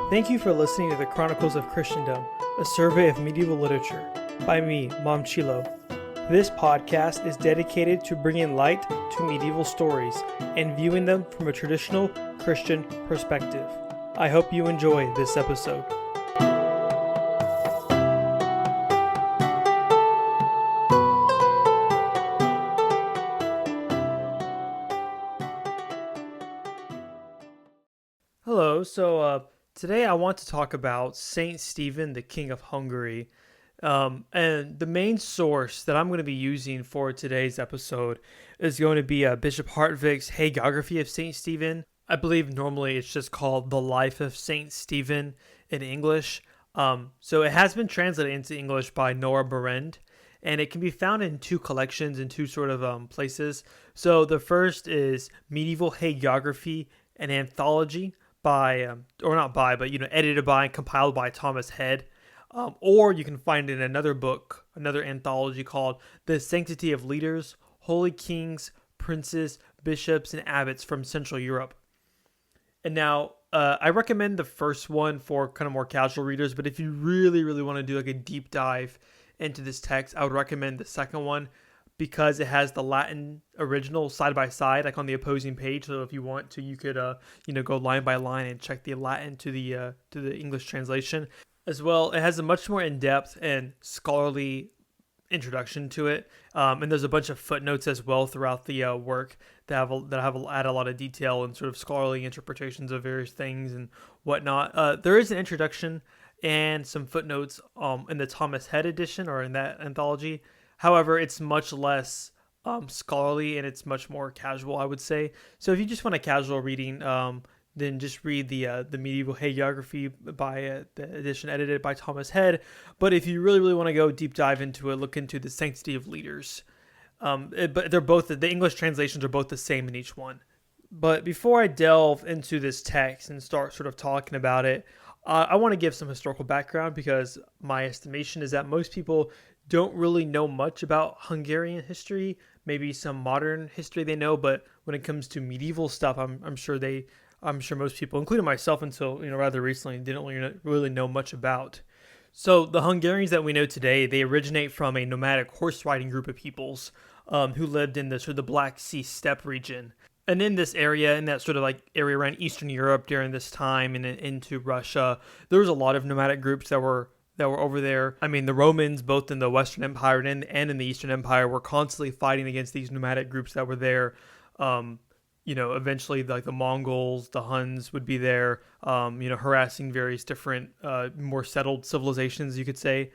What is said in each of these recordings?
Thank you for listening to the Chronicles of Christendom, a survey of medieval literature, by me, Mom Chilo. This podcast is dedicated to bringing light to medieval stories and viewing them from a traditional Christian perspective. I hope you enjoy this episode. Hello, today I want to talk about St. Stephen, the King of Hungary. And the main source that I'm going to be using for today's episode is going to be Bishop Hartvic's Hagiography of St. Stephen. I believe normally it's just called The Life of St. Stephen in English. So it has been translated into English by Nora, Berend, and it can be found in two collections in two sort of places. So the first is Medieval Hagiography, an anthology edited by and compiled by Thomas Head. Or you can find it in another book, another anthology called The Sanctity of Leaders, Holy Kings, Princes, Bishops, and Abbots from Central Europe. And now, I recommend the first one for kind of more casual readers, but if you really, really want to do like a deep dive into this text, I would recommend the second one because it has the Latin original side by side, like on the opposing page. So if you want to, you could, go line by line and check the Latin to the English translation. As well, it has a much more in-depth and scholarly introduction to it, and there's a bunch of footnotes as well throughout the work that add a lot of detail and sort of scholarly interpretations of various things and whatnot. There is an introduction and some footnotes in the Thomas Head edition or in that anthology. However, it's much less scholarly and it's much more casual, I would say. So if you just want a casual reading, then just read the Medieval Hagiography by the edition edited by Thomas Head. But if you really, really want to go deep dive into it, look into the Sanctity of Leaders. But they're both, the English translations are both the same in each one. But before I delve into this text and start sort of talking about it, I want to give some historical background because my estimation is that most people don't really know much about Hungarian history. Maybe some modern history they know, but when it comes to medieval stuff, I'm sure most people, including myself until rather recently, didn't really know much about. So the Hungarians that we know today, they originate from a nomadic horse riding group of peoples who lived in the sort of the Black Sea steppe region. And in this area, in that sort of like area around Eastern Europe during this time and into Russia, there was a lot of nomadic groups that were over there. I mean, the Romans, both in the Western Empire and in the Eastern Empire, were constantly fighting against these nomadic groups that were there. Eventually, like the Mongols, the Huns would be there, harassing various different, more settled civilizations, you could say.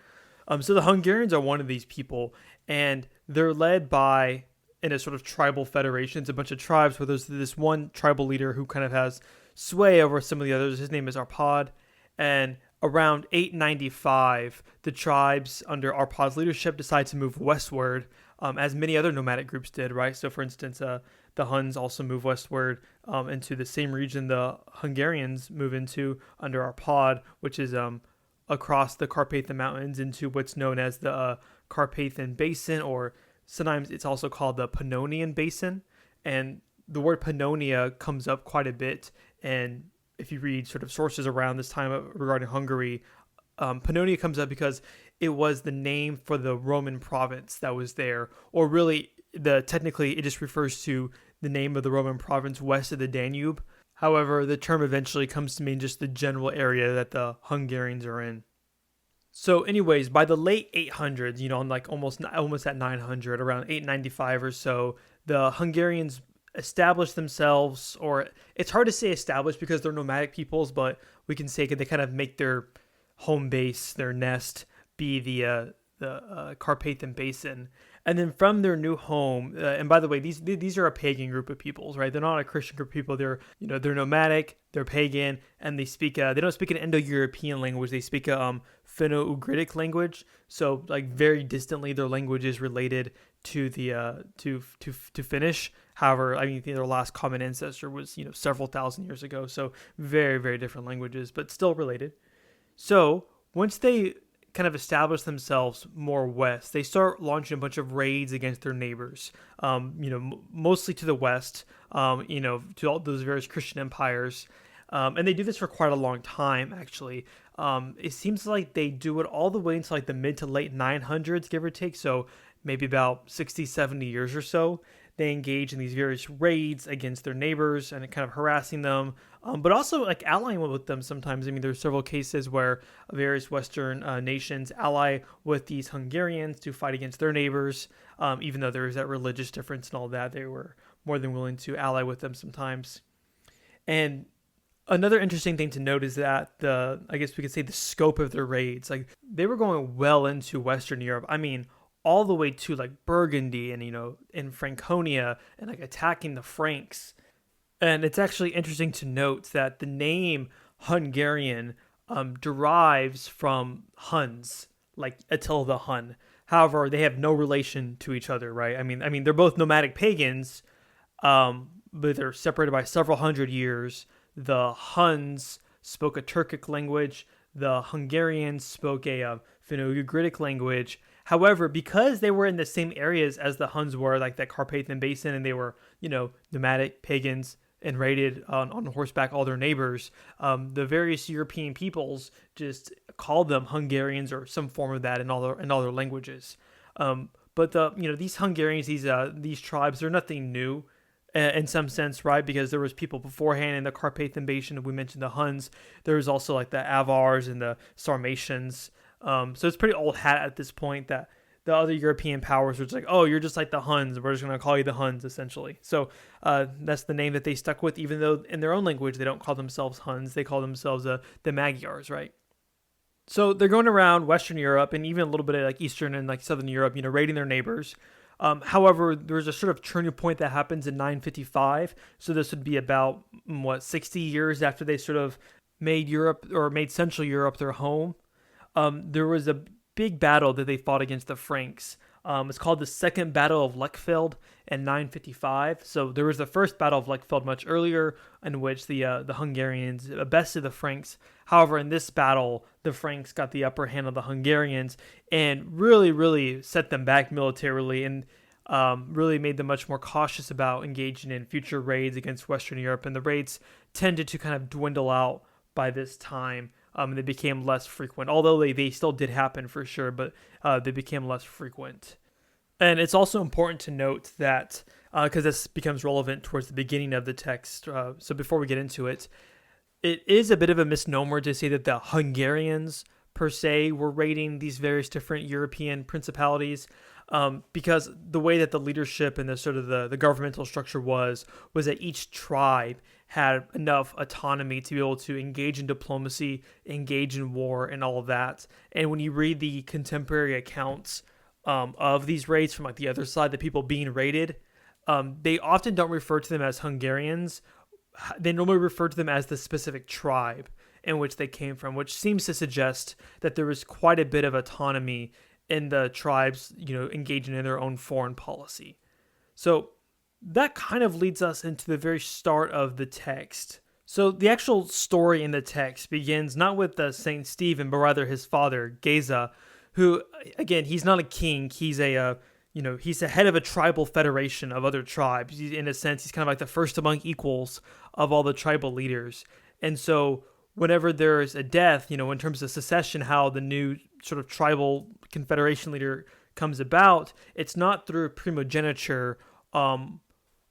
So the Hungarians are one of these people, and they're led by, in a sort of tribal federation, it's a bunch of tribes where there's this one tribal leader who kind of has sway over some of the others. His name is Arpad, and around 895, the tribes under Arpad's leadership decide to move westward, as many other nomadic groups did, right? So, for instance, the Huns also move westward into the same region the Hungarians move into under Arpad, which is across the Carpathian Mountains into what's known as the Carpathian Basin, or sometimes it's also called the Pannonian Basin. And the word Pannonia comes up quite a bit, and if you read sort of sources around this time regarding Hungary, Pannonia comes up because it was the name for the Roman province that was there, or really technically it just refers to the name of the Roman province west of the Danube. However, the term eventually comes to mean just the general area that the Hungarians are in. So anyways, by the late 800s, like almost at 900, around 895 or so, the Hungarians established themselves, or it's hard to say established because they're nomadic peoples, but we can say they kind of make their home base, their nest, be the Carpathian Basin. And then from their new home, and by the way, these are a pagan group of peoples, right? They're not a Christian group of people. They're nomadic, they're pagan, and they don't speak an Indo-European language. They speak a Finno-Ugritic language. So like very distantly, their language is related to the to Finnish. However, I mean, their last common ancestor was several thousand years ago. So very, very different languages, but still related. So once they kind of establish themselves more west, they start launching a bunch of raids against their neighbors, mostly to the west, to all those various Christian empires. And they do this for quite a long time, actually. It seems like they do it all the way into like the mid to late 900s, give or take. So maybe about 60, 70 years or so. They engage in these various raids against their neighbors and kind of harassing them, but also like allying with them sometimes. I mean, there's several cases where various Western nations ally with these Hungarians to fight against their neighbors, even though there is that religious difference and all that. They were more than willing to ally with them sometimes. And another interesting thing to note is that I guess we could say the scope of their raids, like they were going well into Western Europe. I mean, all the way to like Burgundy and, in Franconia and like attacking the Franks. And it's actually interesting to note that the name Hungarian derives from Huns, like Attila the Hun. However, they have no relation to each other, right? I mean, they're both nomadic pagans, but they're separated by several hundred years. The Huns spoke a Turkic language. The Hungarians spoke a Finno-Ugritic language. However, because they were in the same areas as the Huns were, like that Carpathian Basin, and they were, nomadic pagans and raided on horseback all their neighbors, the various European peoples just called them Hungarians or some form of that in all their languages. But these Hungarians, these tribes, they're nothing new in some sense, right? Because there was people beforehand in the Carpathian Basin. We mentioned the Huns. There was also like the Avars and the Sarmatians. So it's pretty old hat at this point that the other European powers were just like, oh, you're just like the Huns. We're just going to call you the Huns, essentially. So that's the name that they stuck with, even though in their own language they don't call themselves Huns. They call themselves the Magyars, right? So they're going around Western Europe and even a little bit of like Eastern and like Southern Europe, raiding their neighbors. However, there's a sort of turning point that happens in 955. So this would be about, 60 years after they sort of made Central Europe their home. There was a big battle that they fought against the Franks. It's called the Second Battle of Lechfeld in 955. So there was the First Battle of Lechfeld much earlier, in which the Hungarians bested the Franks. However, in this battle, the Franks got the upper hand of the Hungarians and really, really set them back militarily and really made them much more cautious about engaging in future raids against Western Europe. And the raids tended to kind of dwindle out by this time. They became less frequent, although they still did happen for sure, but they became less frequent. And it's also important to note that, because this becomes relevant towards the beginning of the text, so before we get into it, it is a bit of a misnomer to say that the Hungarians, per se, were raiding these various different European principalities, because the way that the leadership and the sort of the governmental structure was that each tribe had enough autonomy to be able to engage in diplomacy, engage in war, and all of that. And when you read the contemporary accounts of these raids from like the other side, the people being raided, they often don't refer to them as Hungarians. They normally refer to them as the specific tribe in which they came from, which seems to suggest that there was quite a bit of autonomy in the tribes, engaging in their own foreign policy. So that kind of leads us into the very start of the text. So the actual story in the text begins not with St. Stephen, but rather his father, Géza, who, again, he's not a king. He's he's the head of a tribal federation of other tribes. In a sense, he's kind of like the first among equals of all the tribal leaders. And so whenever there's a death, in terms of secession, how the new sort of tribal confederation leader comes about, it's not through primogeniture,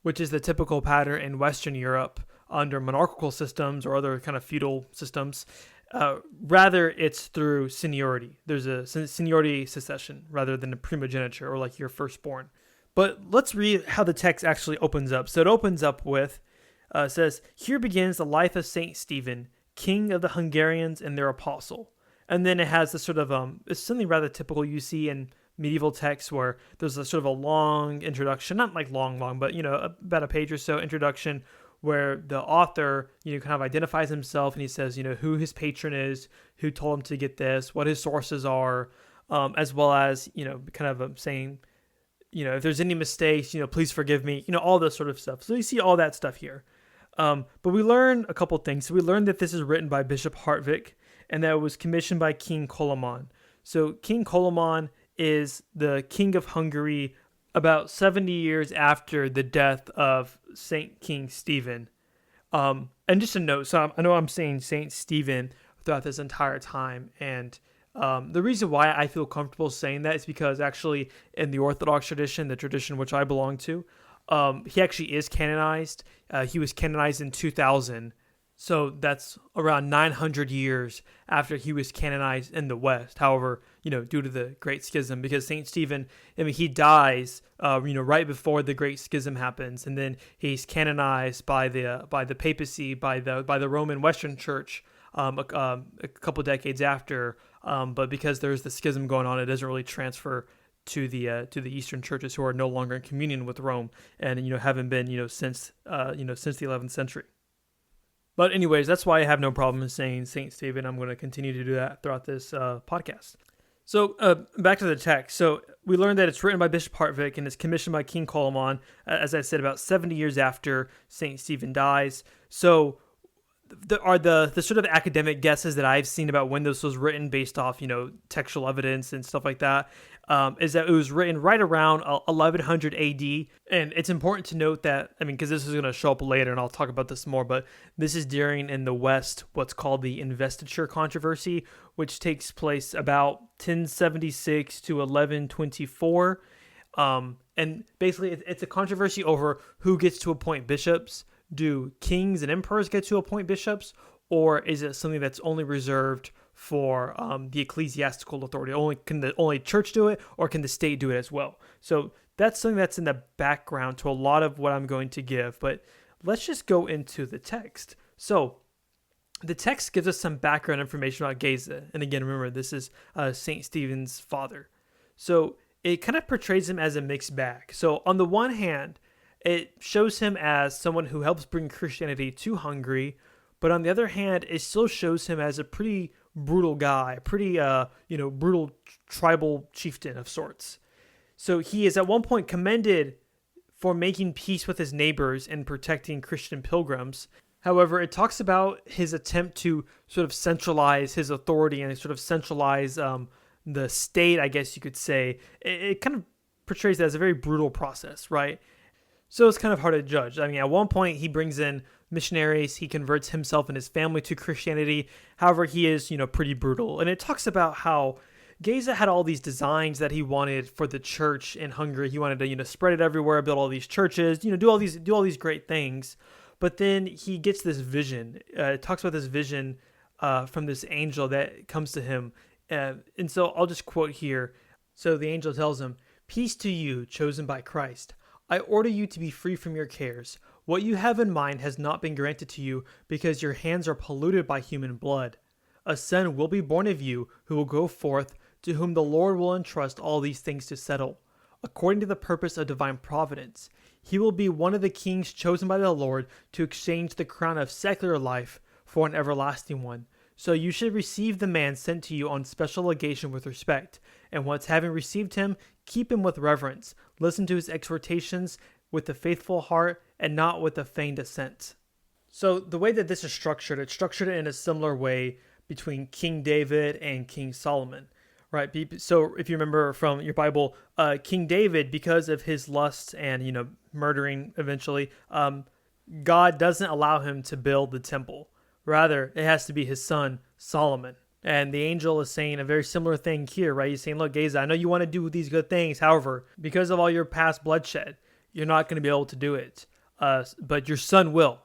which is the typical pattern in Western Europe under monarchical systems or other kind of feudal systems. Rather, it's through seniority. There's a seniority succession rather than a primogeniture or like your firstborn. But let's read how the text actually opens up. So it opens up with, says, "Here begins the life of St. Stephen, king of the Hungarians and their apostle." And then it has this sort of, it's something rather typical you see in medieval texts where there's a sort of a long introduction, not like long, but, about a page or so introduction where the author, kind of identifies himself and he says, who his patron is, who told him to get this, what his sources are, as well as, kind of saying, if there's any mistakes, please forgive me, all this sort of stuff. So you see all that stuff here. But we learn a couple things. So we learned that this is written by Bishop Hartvic and that it was commissioned by King Koloman. So King Koloman is the king of Hungary about 70 years after the death of Saint King Stephen. And just a note, so I know I'm saying St. Stephen throughout this entire time, and the reason why I feel comfortable saying that is because actually in the Orthodox tradition, the tradition which I belong to, he actually is canonized. He was canonized in 2000, so that's around 900 years after he was canonized in the West. However, due to the Great Schism, because St. Stephen, he dies, right before the Great Schism happens, and then he's canonized by the papacy, by the Roman Western Church, a couple decades after. But because there's the schism going on, it doesn't really transfer to the Eastern churches, who are no longer in communion with Rome, and haven't been since the 11th century. But anyways, that's why I have no problem in saying St. Stephen. I'm going to continue to do that throughout this podcast. So back to the text. So we learned that it's written by Bishop Hartvic and it's commissioned by King Colman, as I said, about 70 years after St. Stephen dies. So the sort of academic guesses that I've seen about when this was written based off, textual evidence and stuff like that, is that it was written right around 1100 AD. And it's important to note that, because this is going to show up later and I'll talk about this more, but this is during, in the West, what's called the investiture controversy, which takes place about 1076 to 1124. And basically it's a controversy over who gets to appoint bishops. Do kings and emperors get to appoint bishops, or is it something that's only reserved for the ecclesiastical authority? Can the only church do it, or can the state do it as well? So that's something that's in the background to a lot of what I'm going to give. But let's just go into the text. So the text gives us some background information about Géza. And again, remember, this is St. Stephen's father. So it kind of portrays him as a mixed bag. So on the one hand, it shows him as someone who helps bring Christianity to Hungary, but on the other hand, it still shows him as a pretty brutal guy, pretty brutal tribal chieftain of sorts. So he is at one point commended for making peace with his neighbors and protecting Christian pilgrims. However, it talks about his attempt to sort of centralize his authority and sort of centralize the state, I guess you could say. It kind of portrays that as a very brutal process, right? So it's kind of hard to judge. At one point, he brings in missionaries. He converts himself and his family to Christianity. However, he is, pretty brutal. And it talks about how Géza had all these designs that he wanted for the church in Hungary. He wanted to, spread it everywhere, build all these churches, do all these great things. But then he gets this vision. It talks about this vision from this angel that comes to him. And so I'll just quote here. So the angel tells him, "Peace to you, chosen by Christ. I order you to be free from your cares. What you have in mind has not been granted to you because your hands are polluted by human blood. A son will be born of you who will go forth, to whom the Lord will entrust all these things to settle, according to the purpose of divine providence. He will be one of the kings chosen by the Lord to exchange the crown of secular life for an everlasting one. So you should receive the man sent to you on special legation with respect, and once having received him, keep him with reverence. Listen to his exhortations with a faithful heart and not with a feigned assent." So the way that this is structured, it's structured in a similar way between King David and King Solomon, right? So if you remember from your Bible, King David, because of his lusts and, murdering eventually, God doesn't allow him to build the temple. Rather, it has to be his son, Solomon. And the angel is saying a very similar thing here, right? He's saying, look, Géza, I know you want to do these good things. However, because of all your past bloodshed, you're not going to be able to do it. But your son will.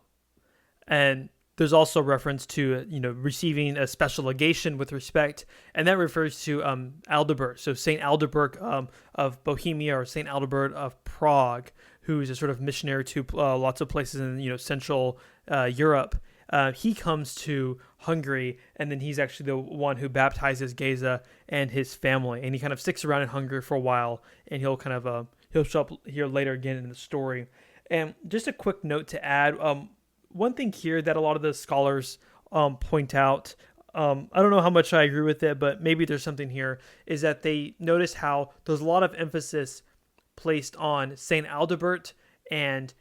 And there's also reference to, receiving a special legation with respect. And that refers to Aldebert. So St. Aldebert of Bohemia, or St. Aldebert of Prague, who is a sort of missionary to lots of places in, Central Europe. He comes to Hungary, and then he's actually the one who baptizes Géza and his family. And he kind of sticks around in Hungary for a while, and he'll kind of he'll show up here later again in the story. And just a quick note to add, one thing here that a lot of the scholars point out, I don't know how much I agree with it, but maybe there's something here, is that they notice how there's a lot of emphasis placed on St. Aldebert and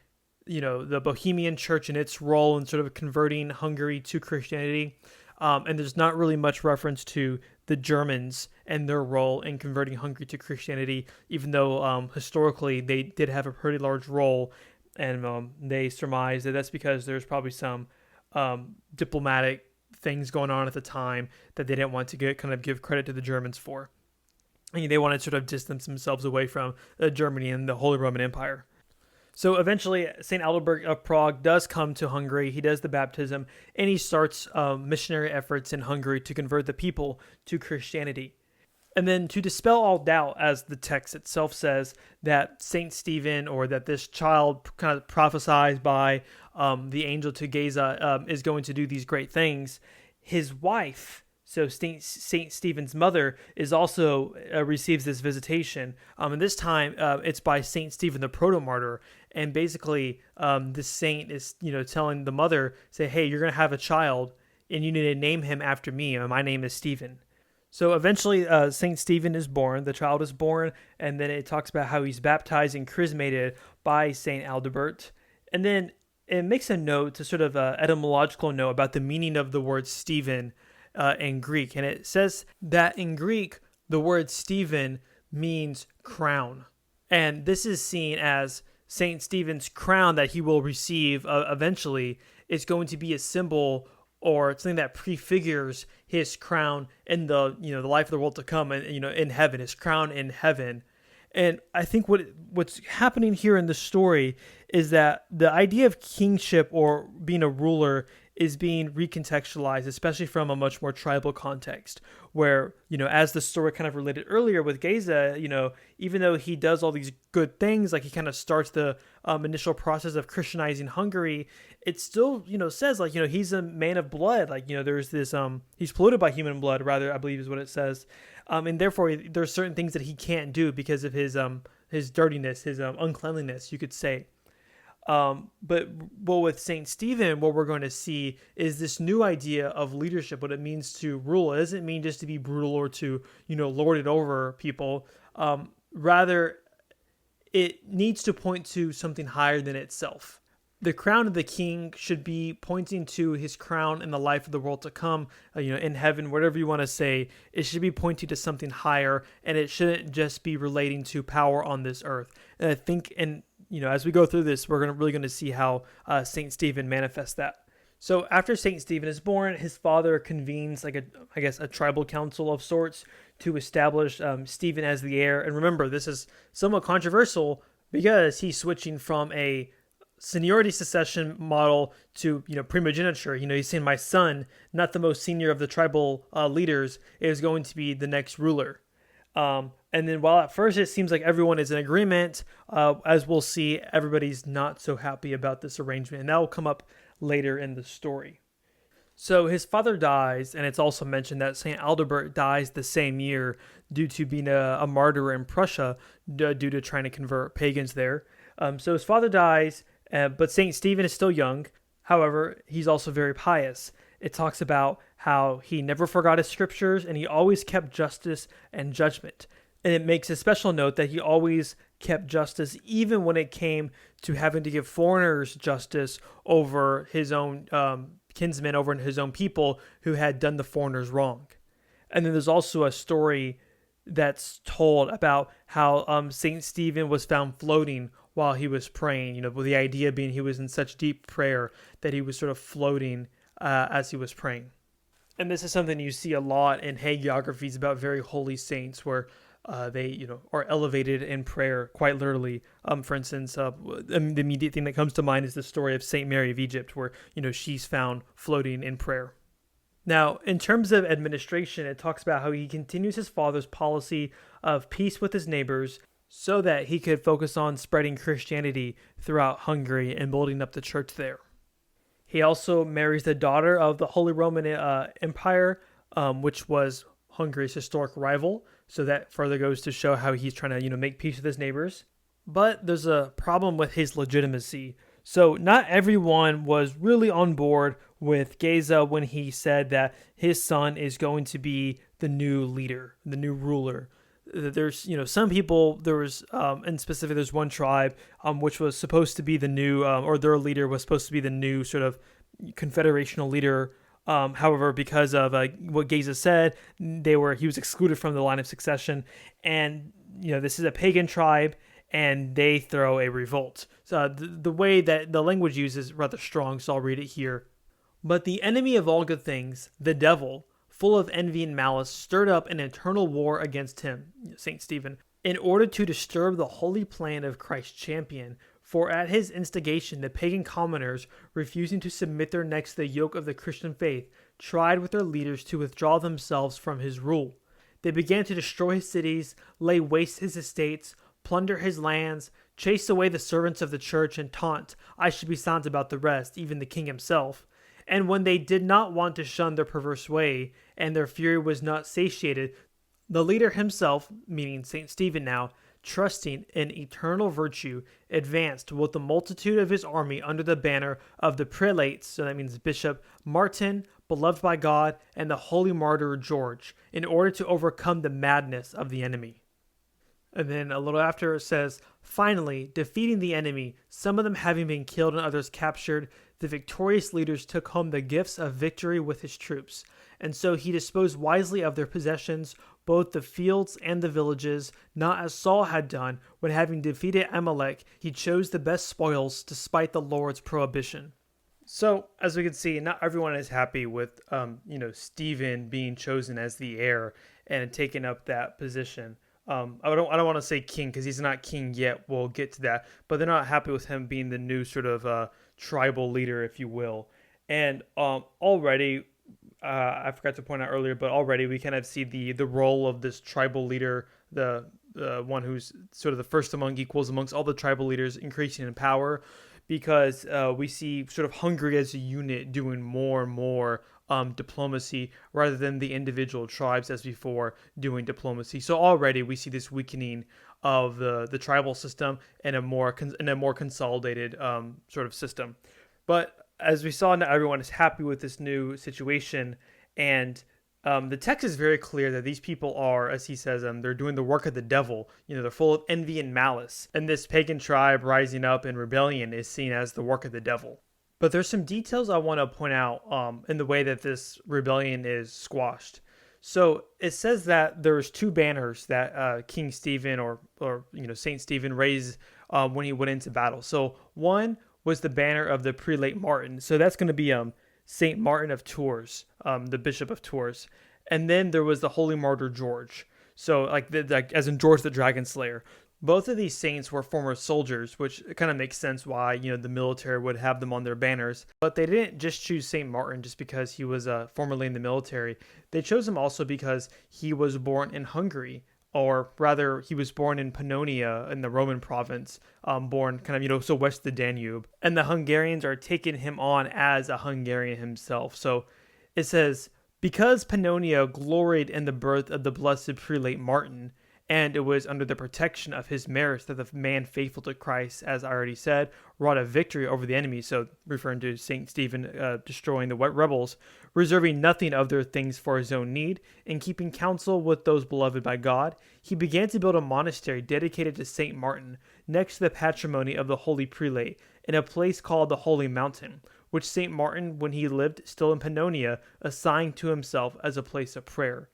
the Bohemian church and its role in sort of converting Hungary to Christianity. And there's not really much reference to the Germans and their role in converting Hungary to Christianity, even though historically they did have a pretty large role. and they surmise that that's because there's probably some diplomatic things going on at the time that they didn't want to give credit to the Germans for. And they wanted to sort of distance themselves away from Germany and the Holy Roman Empire. So eventually, St. Adalbert of Prague does come to Hungary. He does the baptism, and he starts missionary efforts in Hungary to convert the people to Christianity. And then to dispel all doubt, as the text itself says, that St. Stephen, or that this child kind of prophesied by the angel to Géza, is going to do these great things, his wife, so St. Stephen's mother, is also receives this visitation. And this time, it's by St. Stephen the Proto-Martyr. And basically, this saint is, telling the mother, say, hey, you're going to have a child, and you need to name him after me. And my name is Stephen. So eventually, St. Stephen is born. The child is born. And then it talks about how he's baptized and chrismated by St. Adalbert. And then it makes a note, to sort of etymological note, about the meaning of the word Stephen in Greek. And it says that in Greek, the word Stephen means crown. And this is seen as St. Stephen's crown that he will receive eventually is going to be a symbol, or something that prefigures his crown in the the life of the world to come, and in heaven, his crown in heaven. And I think what's happening here in the story is that the idea of kingship or being a ruler is being recontextualized, especially from a much more tribal context, where, as the story kind of related earlier with Géza, even though he does all these good things, like he kind of starts the initial process of Christianizing Hungary, it still, says, like, he's a man of blood. Like, there's this, he's polluted by human blood, rather, I believe is what it says. And therefore, there's certain things that he can't do because of his dirtiness, his uncleanliness, you could say. But with St. Stephen, what we're going to see is this new idea of leadership, what it means to rule. It doesn't mean just to be brutal or to, lord it over people. Rather, it needs to point to something higher than itself. The crown of the king should be pointing to his crown in the life of the world to come, in heaven, whatever you want to say. It should be pointing to something higher, and it shouldn't just be relating to power on this earth. And I think, as we go through this, we're really going to see how St. Stephen manifests that. So after St. Stephen is born, his father convenes a tribal council of sorts to establish Stephen as the heir. And remember, this is somewhat controversial because he's switching from a seniority succession model to primogeniture. He's saying my son, not the most senior of the tribal leaders, is going to be the next ruler. And then while at first it seems like everyone is in agreement, as we'll see, everybody's not so happy about this arrangement. And that will come up later in the story. So his father dies, and it's also mentioned that St. Adalbert dies the same year due to being a martyr in Prussia, due to trying to convert pagans there. So his father dies, but St. Stephen is still young. However, he's also very pious. It talks about how he never forgot his scriptures, and he always kept justice and judgment. And it makes a special note that he always kept justice, even when it came to having to give foreigners justice over his own kinsmen, over his own people who had done the foreigners wrong. And then there's also a story that's told about how St. Stephen was found floating while he was praying, with the idea being he was in such deep prayer that he was sort of floating as he was praying. And this is something you see a lot in hagiographies about very holy saints, where they, are elevated in prayer, quite literally. For instance, the immediate thing that comes to mind is the story of Saint Mary of Egypt, where, she's found floating in prayer. Now, in terms of administration, it talks about how he continues his father's policy of peace with his neighbors so that he could focus on spreading Christianity throughout Hungary and building up the church there. He also marries the daughter of the Holy Roman Empire, which was Hungary's historic rival. So that further goes to show how he's trying to, make peace with his neighbors. But there's a problem with his legitimacy. So not everyone was really on board with Géza when he said that his son is going to be the new leader, the new ruler. There's, some people, there was, in specific, there's one tribe, which was supposed to be the new, or their leader was supposed to be the new sort of confederational leader. However, because of what Géza said, he was excluded from the line of succession. And, this is a pagan tribe, and they throw a revolt. So the way that the language used is rather strong, so I'll read it here. But the enemy of all good things, the devil, full of envy and malice, stirred up an eternal war against him, St. Stephen, in order to disturb the holy plan of Christ's champion. For at his instigation, the pagan commoners, refusing to submit their necks to the yoke of the Christian faith, tried with their leaders to withdraw themselves from his rule. They began to destroy his cities, lay waste his estates, plunder his lands, chase away the servants of the church, and taunt, "I should be silent about the rest," even the king himself. And when they did not want to shun their perverse way, and their fury was not satiated, the leader himself, meaning St. Stephen now, trusting in eternal virtue, advanced with the multitude of his army under the banner of the prelates, so that means Bishop Martin, beloved by God, and the holy martyr George, in order to overcome the madness of the enemy. And then a little after it says, finally, defeating the enemy, some of them having been killed and others captured, the victorious leaders took home the gifts of victory with his troops. And so he disposed wisely of their possessions, both the fields and the villages, not as Saul had done when, having defeated Amalek, he chose the best spoils despite the Lord's prohibition. So, as we can see, not everyone is happy with, Stephen being chosen as the heir and taking up that position. I don't want to say king because he's not king yet. We'll get to that, but they're not happy with him being the new sort of tribal leader, if you will. And already, I forgot to point out earlier, but already we kind of see the role of this tribal leader, the one who's sort of the first among equals amongst all the tribal leaders, increasing in power, because we see sort of Hungary as a unit doing more and more diplomacy rather than the individual tribes as before doing diplomacy. So already we see this weakening of the tribal system and a more consolidated sort of system. But as we saw, not everyone is happy with this new situation, and the text is very clear that these people are, as he says, they're doing the work of the devil. They're full of envy and malice, and this pagan tribe rising up in rebellion is seen as the work of the devil. But there's some details I want to point out in the way that this rebellion is squashed. So it says that there's two banners that King Stephen or Saint Stephen raised when he went into battle. So one was the banner of the prelate Martin. So that's going to be Saint Martin of Tours, the Bishop of Tours. And then there was the holy martyr George. So like as in George the Dragon Slayer. Both of these saints were former soldiers, which kind of makes sense why, the military would have them on their banners. But they didn't just choose St. Martin just because he was formerly in the military. They chose him also because he was born in Hungary, or rather, he was born in Pannonia in the Roman province, born kind of, so west of the Danube. And the Hungarians are taking him on as a Hungarian himself. So it says, because Pannonia gloried in the birth of the blessed prelate Martin, and it was under the protection of his merits that the man faithful to Christ, as I already said, wrought a victory over the enemy. So referring to St. Stephen destroying the rebels, reserving nothing of their things for his own need, and keeping counsel with those beloved by God, he began to build a monastery dedicated to St. Martin, next to the patrimony of the holy prelate, in a place called the Holy Mountain, which St. Martin, when he lived still in Pannonia, assigned to himself as a place of prayer.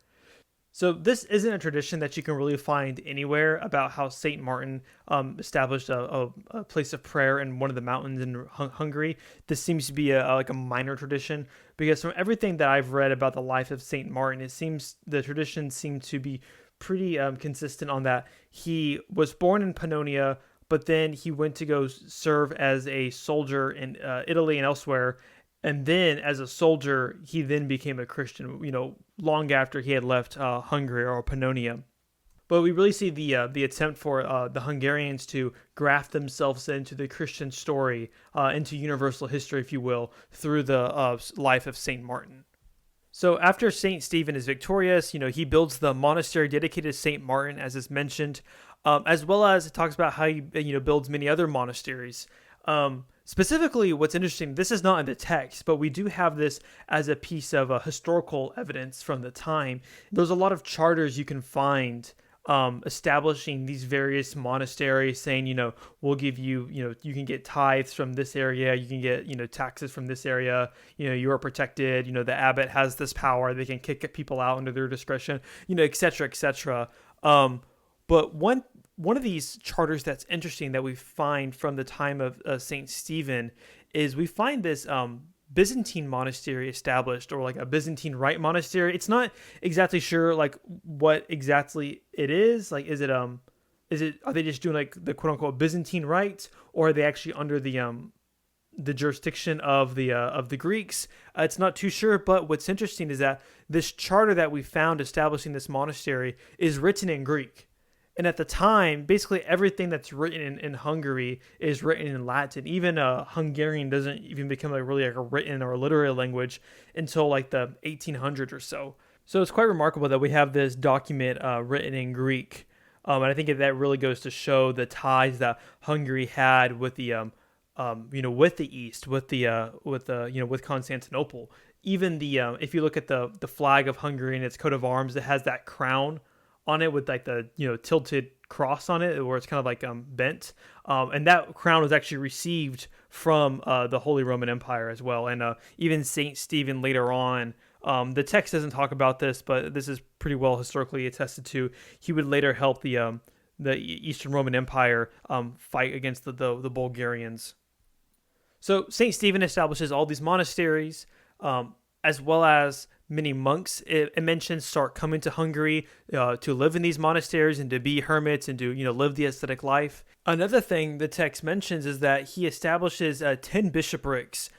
So this isn't a tradition that you can really find anywhere about how St. Martin established a place of prayer in one of the mountains in Hungary. This seems to be a minor tradition, because from everything that I've read about the life of St. Martin, it seems the tradition seemed to be pretty consistent on that. He was born in Pannonia, but then he went to go serve as a soldier in Italy and elsewhere. And then, as a soldier, he then became a Christian, long after he had left Hungary or Pannonia. But we really see the attempt for the Hungarians to graft themselves into the Christian story, into universal history, if you will, through the life of St. Martin. So after St. Stephen is victorious, he builds the monastery dedicated to St. Martin, as is mentioned, as well as it talks about how he builds many other monasteries. Specifically, what's interesting, this is not in the text, but we do have this as a piece of historical evidence from the time. There's a lot of charters you can find establishing these various monasteries, saying, we'll give you, you can get tithes from this area, you can get, taxes from this area, you are protected, the abbot has this power, they can kick people out under their discretion, et cetera, et cetera. But one one of these charters that's interesting that we find from the time of St. Stephen is we find this Byzantine monastery established, or like a Byzantine Rite monastery. It's not exactly sure like what exactly it is. Like, is it are they just doing like the quote unquote Byzantine rites, or are they actually under the jurisdiction of the Greeks? It's not too sure, but what's interesting is that this charter that we found establishing this monastery is written in Greek. And at the time, basically everything that's written in Hungary is written in Latin. Even Hungarian doesn't even become like really like a written or a literary language until like the 1800s or so. So it's quite remarkable that we have this document written in Greek. And I think that really goes to show the ties that Hungary had with the with the East, with Constantinople. Even if you look at the flag of Hungary and its coat of arms, it has that crown on it with like the tilted cross on it, where it's kind of like bent, and that crown was actually received from the Holy Roman Empire as well. And even Saint Stephen later on, the text doesn't talk about this, but this is pretty well historically attested to. He would later help the Eastern Roman Empire fight against the Bulgarians. So St. Stephen establishes all these monasteries, as well as many monks. It mentions start coming to Hungary to live in these monasteries and to be hermits and to live the ascetic life. Another thing the text mentions is that he establishes 10 bishoprics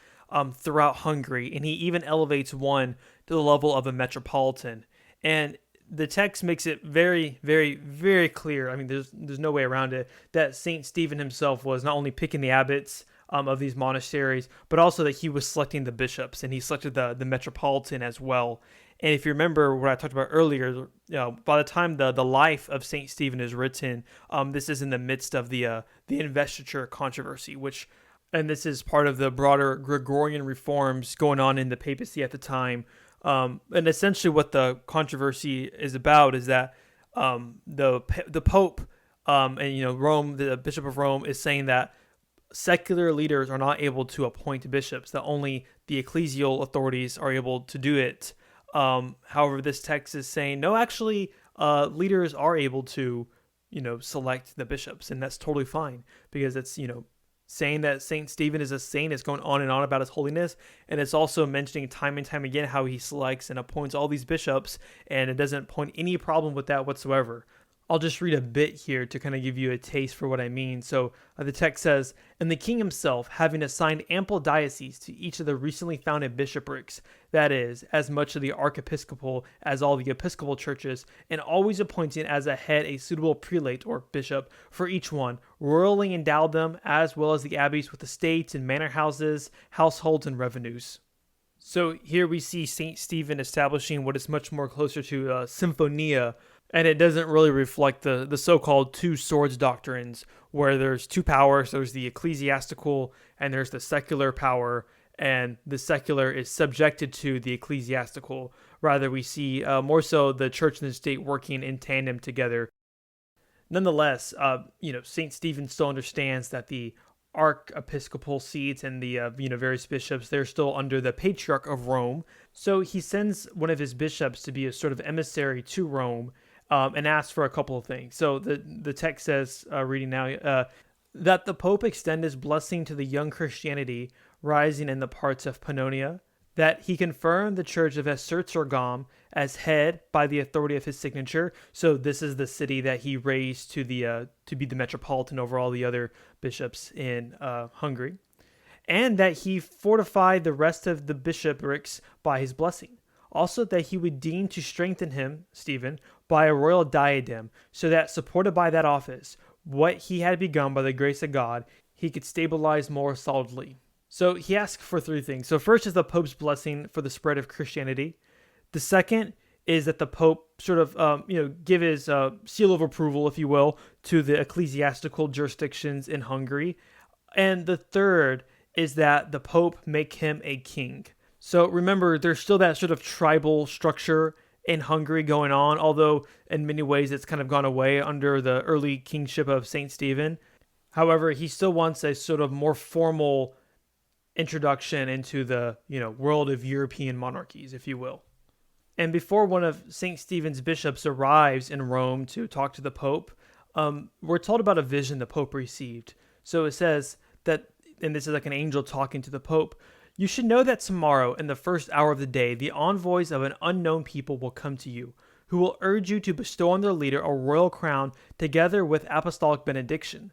throughout Hungary, and he even elevates one to the level of a metropolitan. And the text makes it very, very, very clear. I mean, there's no way around it, that St. Stephen himself was not only picking the abbots of these monasteries, but also that he was selecting the bishops, and he selected the metropolitan as well. And if you remember what I talked about earlier, by the time the life of St. Stephen is written, this is in the midst of the investiture controversy, and this is part of the broader Gregorian reforms going on in the papacy at the time. And essentially what the controversy is about is that the Pope and Rome, the Bishop of Rome, is saying that secular leaders are not able to appoint bishops, that only the ecclesial authorities are able to do it. However, this text is saying, no, actually, leaders are able to, select the bishops, and that's totally fine, because it's, saying that St. Stephen is a saint. It's going on and on about his holiness, and it's also mentioning time and time again how he selects and appoints all these bishops, and it doesn't point any problem with that whatsoever. I'll just read a bit here to kind of give you a taste for what I mean. So the text says, "And the king himself, having assigned ample dioceses to each of the recently founded bishoprics, that is, as much of the archiepiscopal as all the episcopal churches, and always appointing as a head a suitable prelate or bishop for each one, royally endowed them, as well as the abbeys, with estates and manor houses, households, and revenues." So here we see St. Stephen establishing what is much more closer to symphonia, and it doesn't really reflect the so-called two swords doctrines, where there's two powers. There's the ecclesiastical and there's the secular power, and the secular is subjected to the ecclesiastical. Rather, we see more so the church and the state working in tandem together. Nonetheless, St. Stephen still understands that the archiepiscopal seats and the various bishops, they're still under the patriarch of Rome. So he sends one of his bishops to be a sort of emissary to Rome, and asks for a couple of things. So the text says, reading now, that the Pope extend his blessing to the young Christianity rising in the parts of Pannonia, that he confirmed the church of Esurtergom as head by the authority of his signature. So this is the city that he raised to be the metropolitan over all the other bishops in Hungary, and that he fortified the rest of the bishoprics by his blessing. Also, that he would deign to strengthen him, Stephen, by a royal diadem, so that, supported by that office, what he had begun by the grace of God, he could stabilize more solidly. So he asked for three things. So first is the Pope's blessing for the spread of Christianity. The second is that the Pope sort of, give his seal of approval, if you will, to the ecclesiastical jurisdictions in Hungary. And the third is that the Pope make him a king. So remember, there's still that sort of tribal structure in Hungary going on, although in many ways it's kind of gone away under the early kingship of St. Stephen. However, he still wants a sort of more formal introduction into the world of European monarchies, if you will. And before one of St. Stephen's bishops arrives in Rome to talk to the Pope, we're told about a vision the Pope received. So it says that, and this is like an angel talking to the Pope, "You should know that tomorrow, in the first hour of the day, the envoys of an unknown people will come to you, who will urge you to bestow on their leader a royal crown together with apostolic benediction.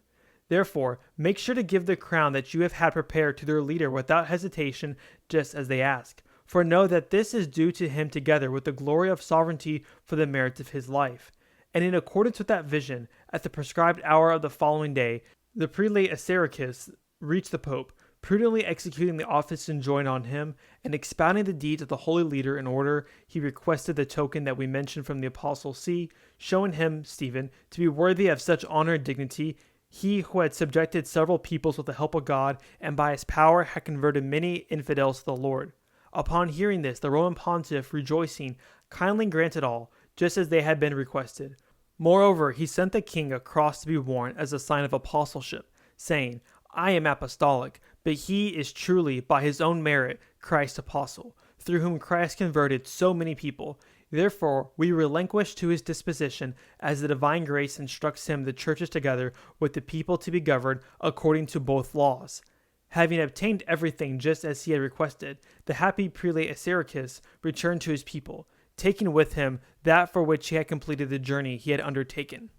Therefore, make sure to give the crown that you have had prepared to their leader without hesitation, just as they ask. For know that this is due to him together with the glory of sovereignty for the merits of his life." And in accordance with that vision, at the prescribed hour of the following day, the prelate Acericus reached the Pope, prudently executing the office enjoined on him, and expounding the deeds of the holy leader in order. He requested the token that we mentioned from the Apostle C, showing him, Stephen, to be worthy of such honor and dignity, he who had subjected several peoples with the help of God, and by his power had converted many infidels to the Lord. Upon hearing this, the Roman pontiff, rejoicing, kindly granted all, just as they had been requested. Moreover, he sent the king a cross to be worn as a sign of apostleship, saying, "I am apostolic, but he is truly, by his own merit, Christ's apostle, through whom Christ converted so many people. Therefore, we relinquish to his disposition, as the divine grace instructs him, the churches together with the people to be governed according to both laws." Having obtained everything just as he had requested, the happy prelate Acericus returned to his people, taking with him that for which he had completed the journey he had undertaken.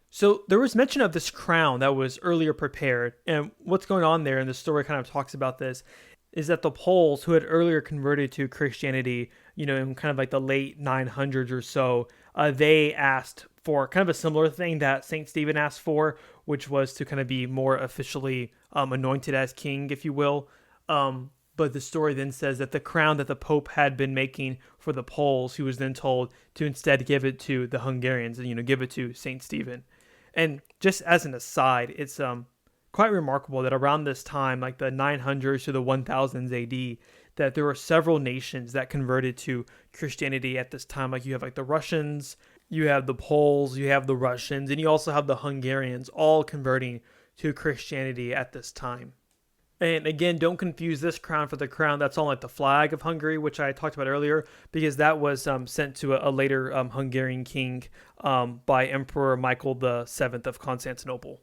So there was mention of this crown that was earlier prepared, and what's going on there, and the story kind of talks about this, is that the Poles who had earlier converted to Christianity, in kind of like the late 900s or so, they asked for kind of a similar thing that St. Stephen asked for, which was to kind of be more officially anointed as king, if you will. But the story then says that the crown that the Pope had been making for the Poles, he was then told to instead give it to the Hungarians, and give it to St. Stephen. And just as an aside, it's quite remarkable that around this time, like the 900s to the 1000s AD, that there were several nations that converted to Christianity at this time. Like you have like the Russians, you have the Poles, you have the Russians, and you also have the Hungarians all converting to Christianity at this time. And again, don't confuse this crown for the crown that's on like the flag of Hungary, which I talked about earlier, because that was sent to a later Hungarian king by Emperor Michael VII of Constantinople.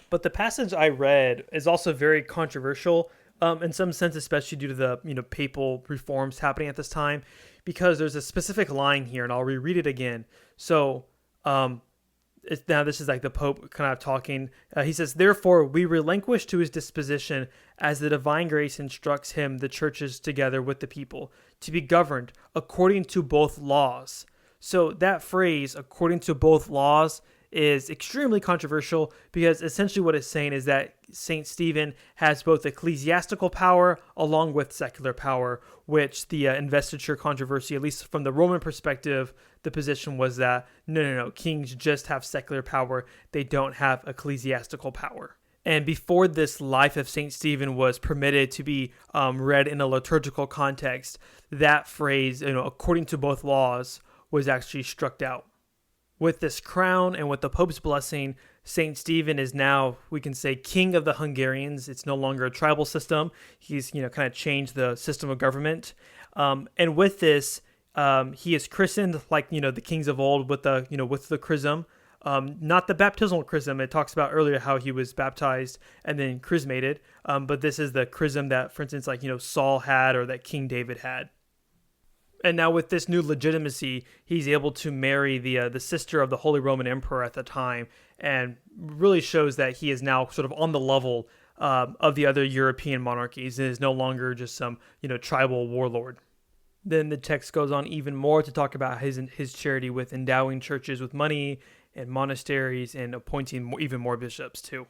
But the passage I read is also very controversial in some sense, especially due to the papal reforms happening at this time, because there's a specific line here, and I'll reread it again. So now this is like the Pope kind of talking. He says, "Therefore, we relinquish to his disposition, as the divine grace instructs him, the churches together with the people, to be governed according to both laws." So that phrase, "according to both laws," is extremely controversial, because essentially what it's saying is that St. Stephen has both ecclesiastical power along with secular power, which the investiture controversy, at least from the Roman perspective, the position was that no, kings just have secular power, they don't have ecclesiastical power. And before this life of St. Stephen was permitted to be read in a liturgical context, that phrase, according to both laws, was actually struck out. With this crown and with the Pope's blessing, St. Stephen is now, we can say, king of the Hungarians. It's no longer a tribal system. He's, kind of changed the system of government. And with this, he is christened like, the kings of old with the chrism. Not the baptismal chrism. It talks about earlier how he was baptized and then chrismated. But this is the chrism that, for instance, like, Saul had or that King David had. And now with this new legitimacy, he's able to marry the sister of the Holy Roman Emperor at the time, and really shows that he is now sort of on the level of the other European monarchies and is no longer just some tribal warlord. Then the text goes on even more to talk about his charity with endowing churches with money and monasteries and appointing even more bishops too.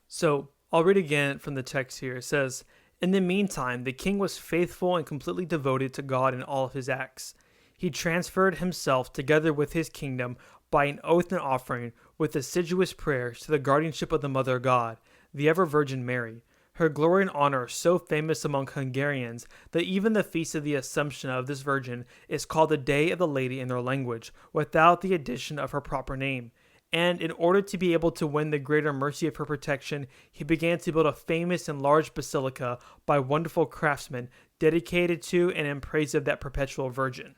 So I'll read again from the text here. It says, "In the meantime, the king was faithful and completely devoted to God in all of his acts. He transferred himself, together with his kingdom, by an oath and offering, with assiduous prayers, to the guardianship of the Mother of God, the ever-Virgin Mary. Her glory and honor are so famous among Hungarians that even the feast of the Assumption of this Virgin is called the Day of the Lady in their language, without the addition of her proper name. And in order to be able to win the greater mercy of her protection, he began to build a famous and large basilica by wonderful craftsmen, dedicated to and in praise of that perpetual Virgin."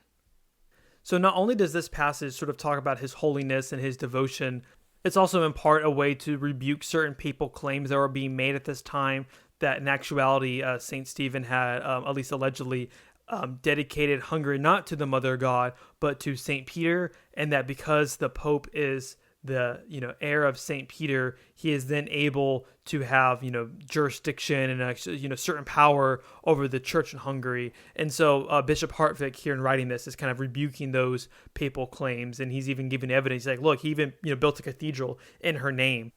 So not only does this passage sort of talk about his holiness and his devotion It's also in part a way to rebuke certain papal claims that were being made at this time, that in actuality, St. Stephen had, at least allegedly, dedicated Hungary not to the Mother God, but to St. Peter, and that because the Pope is the heir of St. Peter, he is then able to have jurisdiction and actually certain power over the church in Hungary. And so Bishop Hartvic here in writing this is kind of rebuking those papal claims, and he's even giving evidence. He's like, look, he even built a cathedral in her name.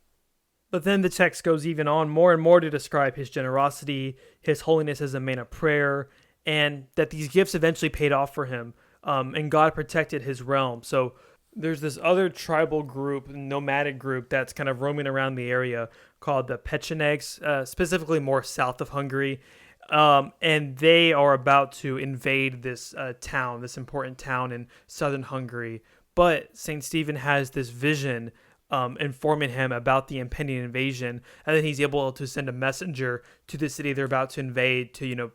But then the text goes even on more and more to describe his generosity, his holiness as a man of prayer, and that these gifts eventually paid off for him, and God protected his realm. So there's this other tribal group, nomadic group, that's kind of roaming around the area called the Pechenegs, specifically more south of Hungary. And they are about to invade this town, this important town in southern Hungary. But St. Stephen has this vision informing him about the impending invasion, and then he's able to send a messenger to the city they're about to invade to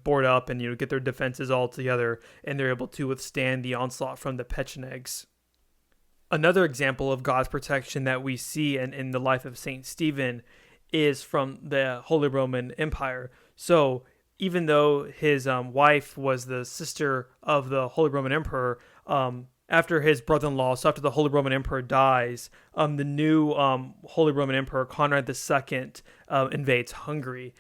board up and get their defenses all together, and they're able to withstand the onslaught from the Pechenegs. Another example of God's protection that we see in the life of St. Stephen is from the Holy Roman Empire. So even though his wife was the sister of the Holy Roman Emperor, after his brother-in-law, so after the Holy Roman Emperor dies, the new Holy Roman Emperor, Conrad II, invades Hungary.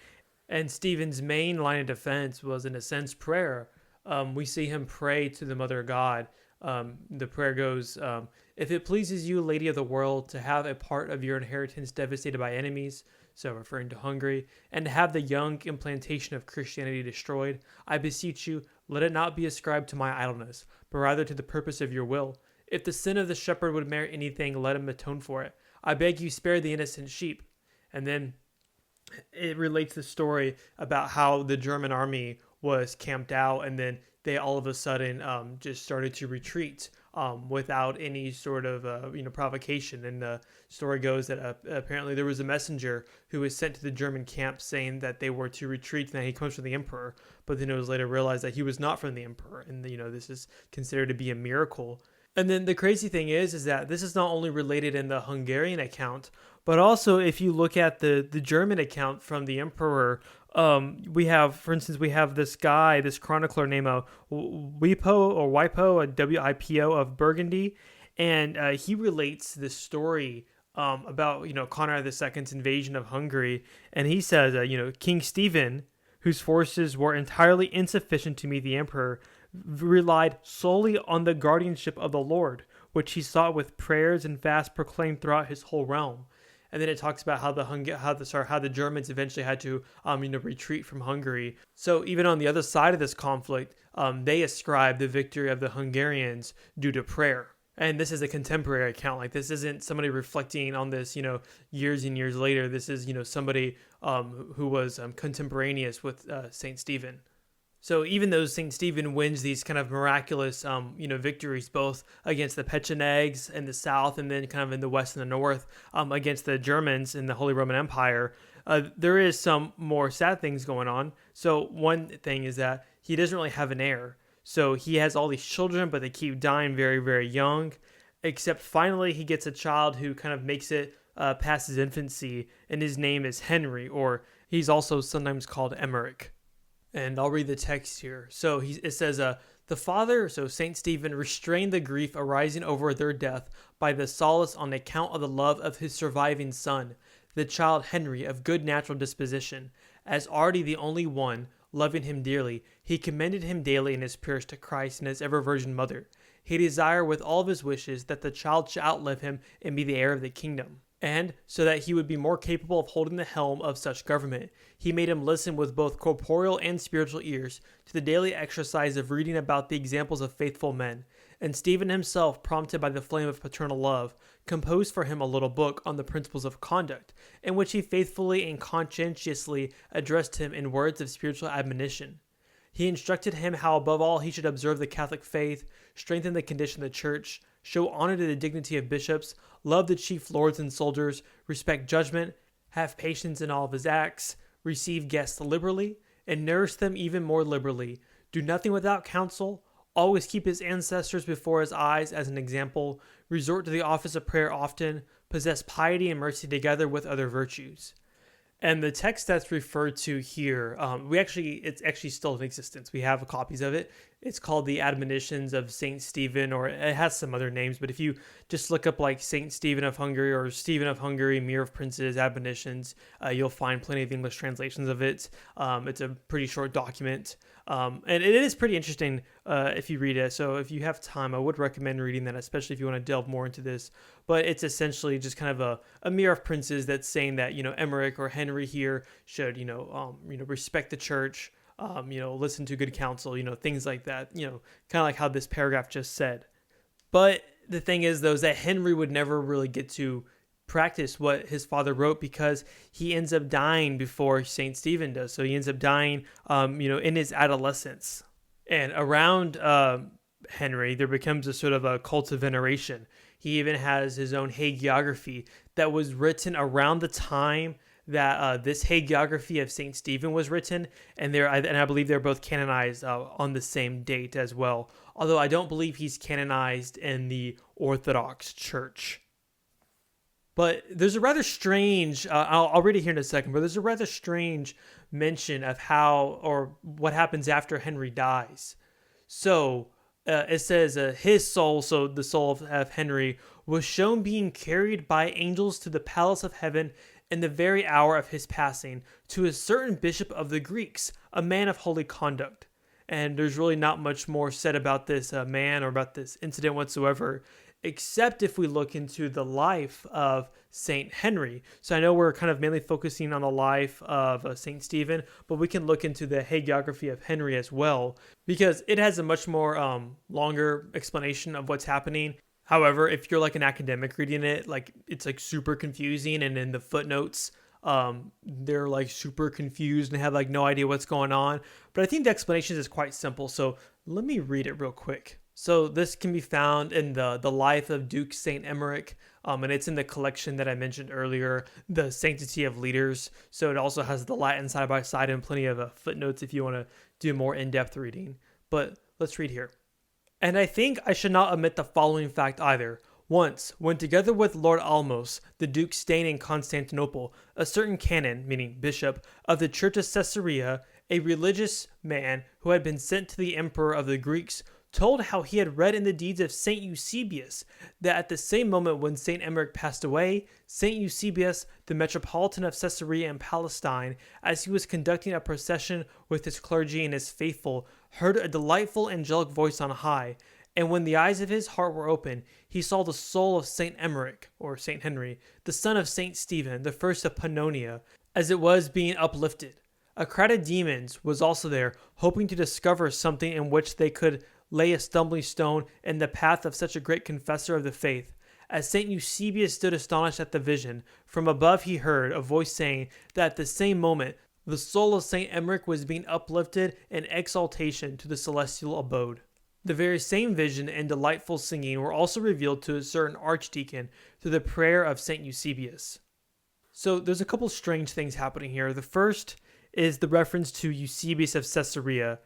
And Stephen's main line of defense was, in a sense, prayer. We see him pray to the Mother God. The prayer goes, if it pleases you, Lady of the World, to have a part of your inheritance devastated by enemies, so referring to Hungary, and to have the young implantation of Christianity destroyed, I beseech you, let it not be ascribed to my idleness, but rather to the purpose of your will. If the sin of the shepherd would merit anything, let him atone for it. I beg you, spare the innocent sheep. And then it relates the story about how the German army was camped out, and then they all of a sudden just started to retreat without any sort of provocation. And the story goes that apparently there was a messenger who was sent to the German camp saying that they were to retreat and that he comes from the emperor. But then it was later realized that he was not from the emperor, and this is considered to be a miracle. And then the crazy thing is that this is not only related in the Hungarian account, but also if you look at the German account from the emperor, we have this guy, this chronicler named Wipo, a W-I-P-O of Burgundy, and he relates this story about Conrad II's invasion of Hungary, and he says King Stephen, whose forces were entirely insufficient to meet the emperor, relied solely on the guardianship of the Lord, which he sought with prayers and fasts proclaimed throughout his whole realm. And then it talks about how the Germans eventually had to retreat from Hungary. So even on the other side of this conflict, they ascribe the victory of the Hungarians due to prayer. And this is a contemporary account. Like, this isn't somebody reflecting on this, years and years later. This is, somebody who was contemporaneous with St. Stephen. So even though St. Stephen wins these kind of miraculous, victories, both against the Pechenegs in the south and then kind of in the west and the north, against the Germans in the Holy Roman Empire, there is some more sad things going on. So one thing is that he doesn't really have an heir. So he has all these children, but they keep dying very, very young, except finally he gets a child who kind of makes it past his infancy, and his name is Henry, or he's also sometimes called Emeric. And I'll read the text here. So it says, the father, so St. Stephen, restrained the grief arising over their death by the solace on account of the love of his surviving son, the child Henry, of good natural disposition. As already the only one, loving him dearly, he commended him daily in his prayers to Christ and his ever-Virgin Mother. He desired with all of his wishes that the child should outlive him and be the heir of the kingdom. And, so that he would be more capable of holding the helm of such government, he made him listen with both corporeal and spiritual ears to the daily exercise of reading about the examples of faithful men. And Stephen himself, prompted by the flame of paternal love, composed for him a little book on the principles of conduct, in which he faithfully and conscientiously addressed him in words of spiritual admonition. He instructed him how above all he should observe the Catholic faith, strengthen the condition of the church, show honor to the dignity of bishops, love the chief lords and soldiers, respect judgment, have patience in all of his acts, receive guests liberally, and nourish them even more liberally, do nothing without counsel, always keep his ancestors before his eyes as an example, resort to the office of prayer often, possess piety and mercy together with other virtues. And the text that's referred to here, it's actually still in existence. We have copies of it. It's called the Admonitions of St. Stephen, or it has some other names. But if you just look up like St. Stephen of Hungary or Stephen of Hungary, Mirror of Princes, Admonitions, you'll find plenty of English translations of it. It's a pretty short document. And it is pretty interesting if you read it. So if you have time, I would recommend reading that, especially if you want to delve more into this. But it's essentially just kind of a Mirror of Princes that's saying that, Emeric or Henry here should, respect the church, listen to good counsel, things like that, kind of like how this paragraph just said. But the thing is, though, is that Henry would never really get to practice what his father wrote because he ends up dying before St. Stephen does. So he ends up dying, in his adolescence. And around Henry, there becomes a sort of a cult of veneration. He even has his own hagiography that was written around the time that this hagiography of St. Stephen was written, and I believe they're both canonized on the same date as well. Although I don't believe he's canonized in the Orthodox Church. But there's a rather strange, I'll read it here in a second, but there's a rather strange mention of how or what happens after Henry dies. So it says his soul, so the soul of Henry, was shown being carried by angels to the palace of heaven in the very hour of his passing to a certain bishop of the Greeks, a man of holy conduct. And there's really not much more said about this man or about this incident whatsoever, except if we look into the life of Saint Henry. So I know we're kind of mainly focusing on the life of Saint Stephen, but we can look into the hagiography of Henry as well, because it has a much more longer explanation of what's happening. However, if you're like an academic reading it, like it's like super confusing, and in the footnotes, they're like super confused and have like no idea what's going on. But I think the explanation is quite simple. So let me read it real quick. So this can be found in the life of Duke Saint Emeric, and it's in the collection that I mentioned earlier, the Sanctity of Leaders. So it also has the Latin side by side and plenty of footnotes if you want to do more in-depth reading. But let's read here. And I think I should not omit the following fact either. Once, when together with Lord Almos, the Duke staying in Constantinople, a certain canon, meaning bishop, of the Church of Caesarea, a religious man who had been sent to the emperor of the Greeks, told how he had read in the deeds of St. Eusebius that at the same moment when St. Emeric passed away, St. Eusebius, the metropolitan of Caesarea in Palestine, as he was conducting a procession with his clergy and his faithful, heard a delightful angelic voice on high, and when the eyes of his heart were open, he saw the soul of St. Emeric, or St. Henry, the son of St. Stephen, the first of Pannonia, as it was being uplifted. A crowd of demons was also there, hoping to discover something in which they could lay a stumbling stone in the path of such a great confessor of the faith. As St. Eusebius stood astonished at the vision, from above he heard a voice saying that at the same moment the soul of St. Emeric was being uplifted in exaltation to the celestial abode. The very same vision and delightful singing were also revealed to a certain archdeacon through the prayer of St. Eusebius. So there's a couple strange things happening here. The first is the reference to Eusebius of Caesarea.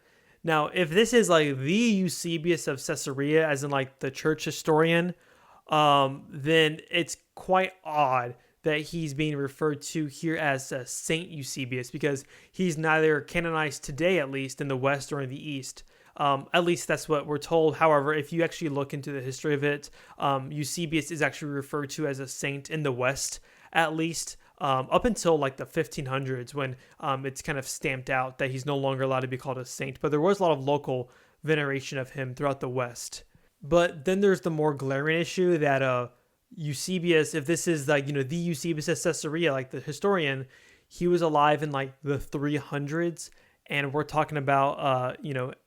Now, if this is like the Eusebius of Caesarea, as in like the church historian, then it's quite odd that he's being referred to here as Saint Eusebius, because he's neither canonized today, at least in the West or in the East. At least that's what we're told. However, if you actually look into the history of it, Eusebius is actually referred to as a saint in the West, at least. Up until like the 1500s, when it's kind of stamped out that he's no longer allowed to be called a saint. But there was a lot of local veneration of him throughout the West. But then there's the more glaring issue that Eusebius, if this is like, the Eusebius of Caesarea, like the historian, he was alive in like the 300s. And we're talking about,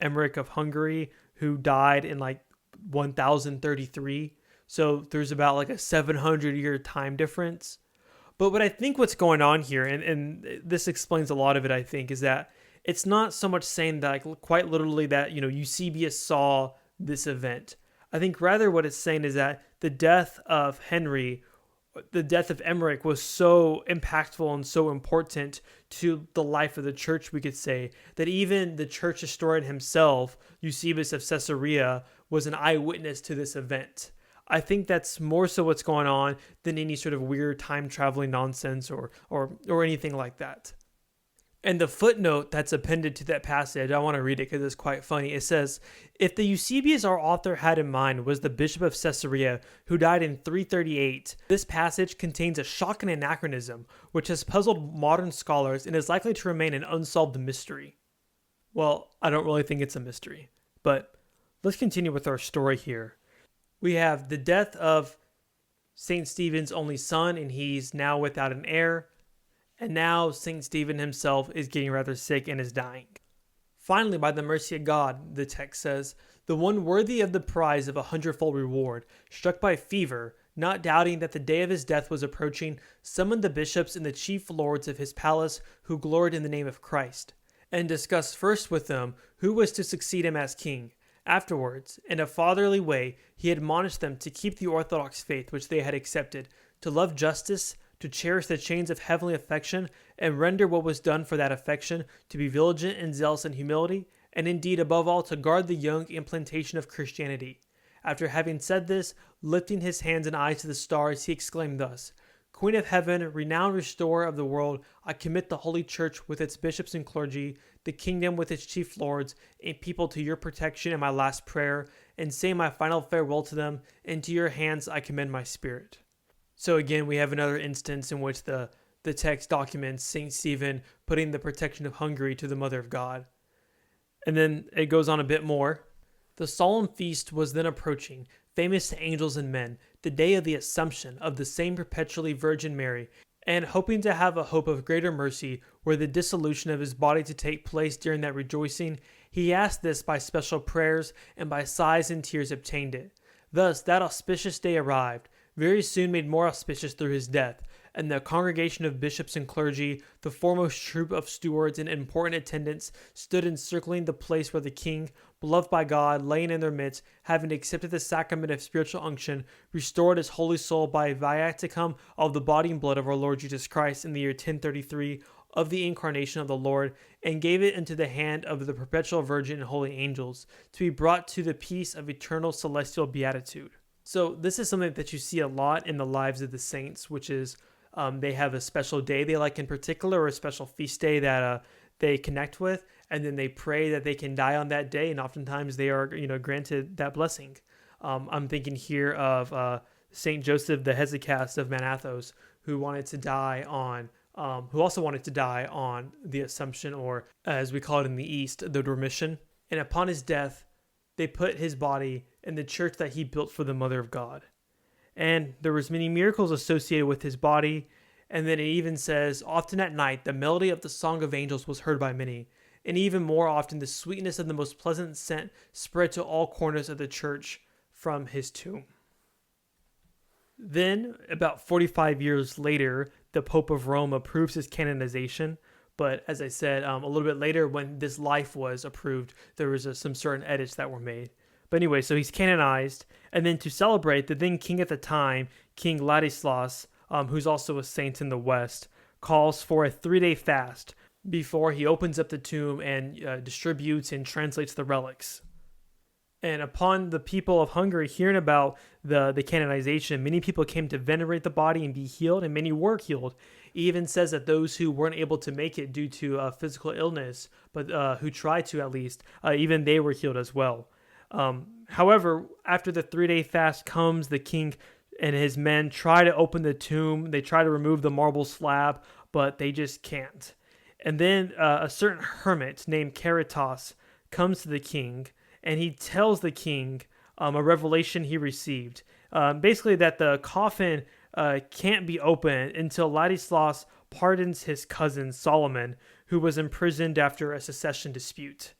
Emeric of Hungary, who died in like 1033. So there's about like a 700-year time difference. But what I think what's going on here, and this explains a lot of it, I think, is that it's not so much saying that like, quite literally that, Eusebius saw this event. I think rather what it's saying is that the death of Henry, the death of Emeric was so impactful and so important to the life of the church, we could say, that even the church historian himself, Eusebius of Caesarea, was an eyewitness to this event. I think that's more so what's going on than any sort of weird time traveling nonsense or anything like that. And the footnote that's appended to that passage, I want to read it because it's quite funny. It says, if the Eusebius our author had in mind was the Bishop of Caesarea who died in 338, this passage contains a shocking anachronism which has puzzled modern scholars and is likely to remain an unsolved mystery. Well, I don't really think it's a mystery, but let's continue with our story here. We have the death of St. Stephen's only son, and he's now without an heir. And now St. Stephen himself is getting rather sick and is dying. Finally, by the mercy of God, the text says, the one worthy of the prize of 100-fold reward, struck by fever, not doubting that the day of his death was approaching, summoned the bishops and the chief lords of his palace who gloried in the name of Christ, and discussed first with them who was to succeed him as king. Afterwards, in a fatherly way, he admonished them to keep the orthodox faith which they had accepted, to love justice, to cherish the chains of heavenly affection, and render what was done for that affection, to be vigilant and zealous in humility, and indeed above all to guard the young implantation of Christianity. After having said this, lifting his hands and eyes to the stars, he exclaimed thus, Queen of heaven, renowned restorer of the world, I commit the holy church with its bishops and clergy, the kingdom with its chief lords, and people to your protection in my last prayer, and say my final farewell to them, and to your hands I commend my spirit. So again, we have another instance in which the text documents St. Stephen putting the protection of Hungary to the Mother of God. And then it goes on a bit more. The solemn feast was then approaching, famous to angels and men, the day of the Assumption of the same perpetually Virgin Mary, and hoping to have a hope of greater mercy were the dissolution of his body to take place during that rejoicing, he asked this by special prayers and by sighs and tears obtained it. Thus that auspicious day arrived, very soon made more auspicious through his death, and the congregation of bishops and clergy, the foremost troop of stewards and important attendants, stood encircling the place where the king, beloved by God, laying in their midst, having accepted the sacrament of spiritual unction, restored his holy soul by viaticum of the body and blood of our Lord Jesus Christ in the year 1033 of the incarnation of the Lord, and gave it into the hand of the perpetual Virgin and holy angels, to be brought to the peace of eternal celestial beatitude. So this is something that you see a lot in the lives of the saints, which is they have a special day they like in particular, or a special feast day that they connect with, and then they pray that they can die on that day, and oftentimes they are granted that blessing. I'm thinking here of Saint Joseph the Hesychast of Manathos, who wanted to die on, who also wanted to die on the Assumption, or as we call it in the East, the Dormition. And upon his death, they put his body in the church that he built for the Mother of God. And there was many miracles associated with his body. And then it even says, often at night, the melody of the song of angels was heard by many. And even more often, the sweetness of the most pleasant scent spread to all corners of the church from his tomb. Then, about 45 years later, the Pope of Rome approves his canonization. But as I said, a little bit later, when this life was approved, there was some certain edits that were made. But anyway, so he's canonized. And then to celebrate, the then king at the time, King Ladislas, who's also a saint in the West, calls for a 3-day fast before he opens up the tomb and distributes and translates the relics. And upon the people of Hungary hearing about the canonization, many people came to venerate the body and be healed, and many were healed. It even says that those who weren't able to make it due to physical illness, but who tried to at least, even they were healed as well. However, after the 3-day fast comes, the king and his men try to open the tomb. They try to remove the marble slab, but they just can't. And then a certain hermit named Caritas comes to the king, and he tells the king a revelation he received. Basically that the coffin can't be opened until Ladislas pardons his cousin Solomon, who was imprisoned after a succession dispute.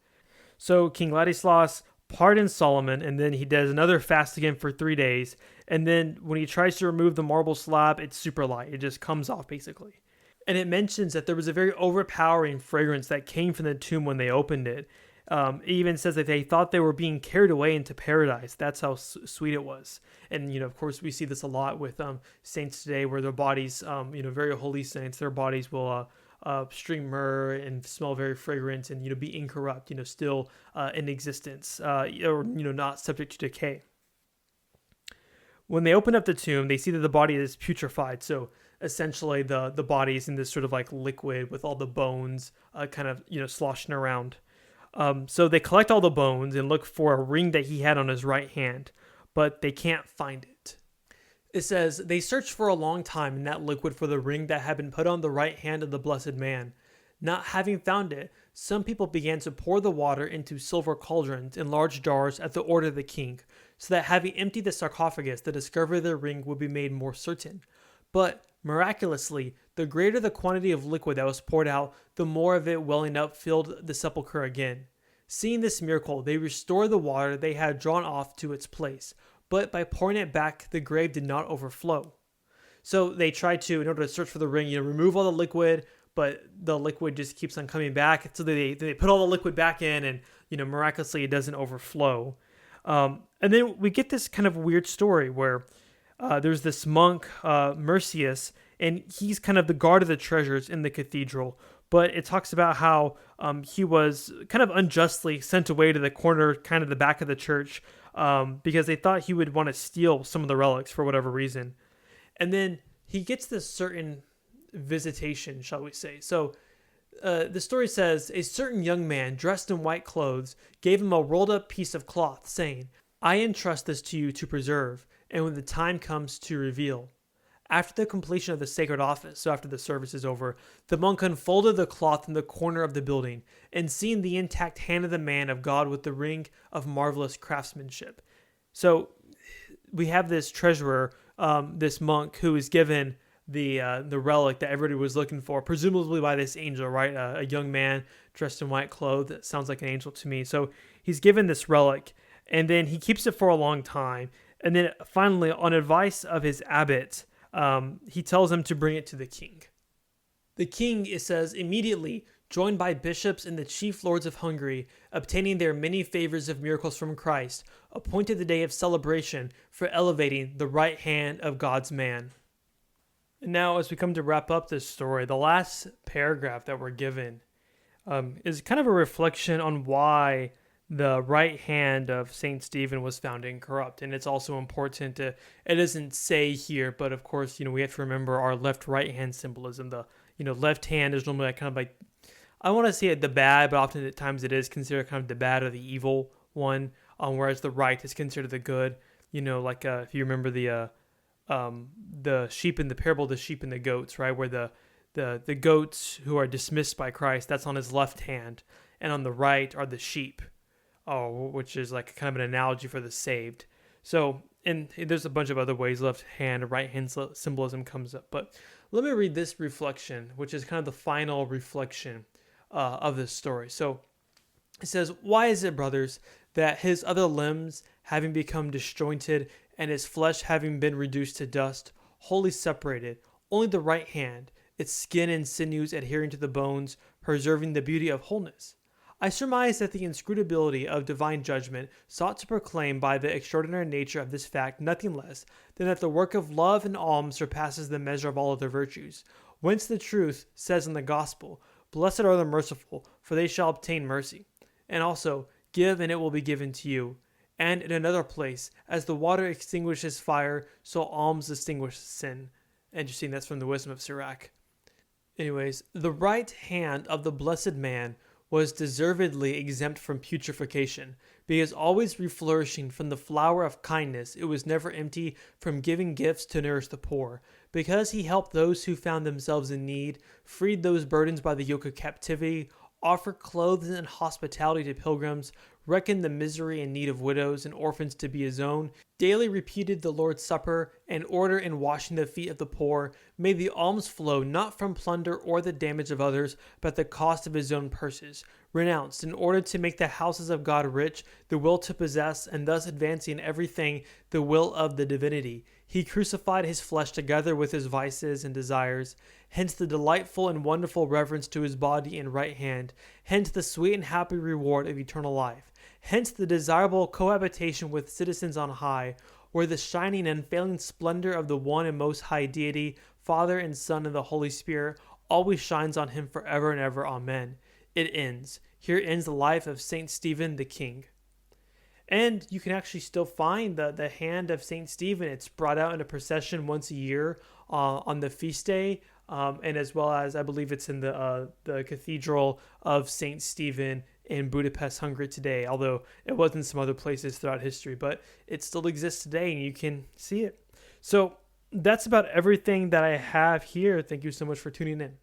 So King Ladislas pardons Solomon, and then he does another fast again for 3 days. And then when he tries to remove the marble slab, it's super light. It just comes off basically. And it mentions that there was a very overpowering fragrance that came from the tomb when they opened it. It even says that they thought they were being carried away into paradise. That's how sweet it was. And, of course, we see this a lot with saints today, where their bodies, very holy saints, their bodies will stream myrrh and smell very fragrant and, be incorrupt, still in existence, or, not subject to decay. When they open up the tomb, they see that the body is putrefied. So essentially, the body is in this sort of like liquid with all the bones kind of sloshing around. So they collect all the bones and look for a ring that he had on his right hand, but they can't find it. It says, they searched for a long time in that liquid for the ring that had been put on the right hand of the blessed man. Not having found it, some people began to pour the water into silver cauldrons in large jars at the order of the king, so that having emptied the sarcophagus, the discovery of the ring would be made more certain. But, miraculously, the greater the quantity of liquid that was poured out, the more of it welling up filled the sepulchre again. Seeing this miracle, they restored the water they had drawn off to its place, but by pouring it back, the grave did not overflow. So they tried to, in order to search for the ring, remove all the liquid, but the liquid just keeps on coming back. So they put all the liquid back in, and miraculously it doesn't overflow. And then we get this kind of weird story where there's this monk, Mercius, and he's kind of the guard of the treasures in the cathedral. But it talks about how he was kind of unjustly sent away to the corner, kind of the back of the church, because they thought he would want to steal some of the relics for whatever reason. And then he gets this certain visitation, shall we say. So the story says, a certain young man dressed in white clothes gave him a rolled up piece of cloth, saying, I entrust this to you to preserve, and when the time comes to reveal. After the completion of the sacred office, so after the service is over, the monk unfolded the cloth in the corner of the building, and seeing the intact hand of the man of God with the ring of marvelous craftsmanship. So we have this treasurer, this monk, who is given the relic that everybody was looking for, presumably by this angel, right? A young man dressed in white clothes. That sounds like an angel to me. So he's given this relic, and then he keeps it for a long time. And then finally, on advice of his abbot, he tells him to bring it to the king. The king, it says, immediately, joined by bishops and the chief lords of Hungary, obtaining their many favors of miracles from Christ, appointed the day of celebration for elevating the right hand of God's man. And now, as we come to wrap up this story, the last paragraph that we're given is kind of a reflection on why the right hand of St. Stephen was found incorrupt. And it's also important to, it doesn't say here, but of course, we have to remember our left-right hand symbolism. The, left hand is normally kind of like, I want to say it the bad, but often at times it is considered kind of the bad or the evil one, whereas the right is considered the good. If you remember the sheep in the parable of the sheep and the goats, right? Where the goats who are dismissed by Christ, that's on his left hand, and on the right are the sheep. Which is like kind of an analogy for the saved. So, and there's a bunch of other ways left hand, right hand symbolism comes up. But let me read this reflection, which is kind of the final reflection of this story. So it says, why is it, brothers, that his other limbs, having become disjointed, and his flesh having been reduced to dust, wholly separated, only the right hand, its skin and sinews adhering to the bones, preserving the beauty of wholeness? I surmise that the inscrutability of divine judgment sought to proclaim by the extraordinary nature of this fact nothing less than that the work of love and alms surpasses the measure of all other virtues, whence the truth says in the gospel, Blessed are the merciful, for they shall obtain mercy. And also, give and it will be given to you. And in another place, as the water extinguishes fire, so alms extinguish sin. Interesting, that's from the Wisdom of Sirach. Anyways, the right hand of the blessed man was deservedly exempt from putrefaction, because always reflourishing from the flower of kindness, it was never empty from giving gifts to nourish the poor, because he helped those who found themselves in need, freed those burdened by the yoke of captivity, offered clothes and hospitality to pilgrims, reckoned the misery and need of widows and orphans to be his own, daily repeated the Lord's Supper, and order in washing the feet of the poor, made the alms flow not from plunder or the damage of others, but the cost of his own purses, renounced in order to make the houses of God rich, the will to possess, and thus advancing everything the will of the divinity. He crucified his flesh together with his vices and desires, hence the delightful and wonderful reverence to his body and right hand, hence the sweet and happy reward of eternal life. Hence the desirable cohabitation with citizens on high, where the shining and unfailing splendor of the one and most high deity, Father and Son and the Holy Spirit, always shines on him forever and ever. Amen. It ends. Here ends the life of St. Stephen the King. And you can actually still find the hand of St. Stephen. It's brought out in a procession once a year on the feast day, and as well as I believe it's in the Cathedral of St. Stephen in Budapest, Hungary today, although it was in some other places throughout history, but it still exists today and you can see it. So that's about everything that I have here. Thank you so much for tuning in.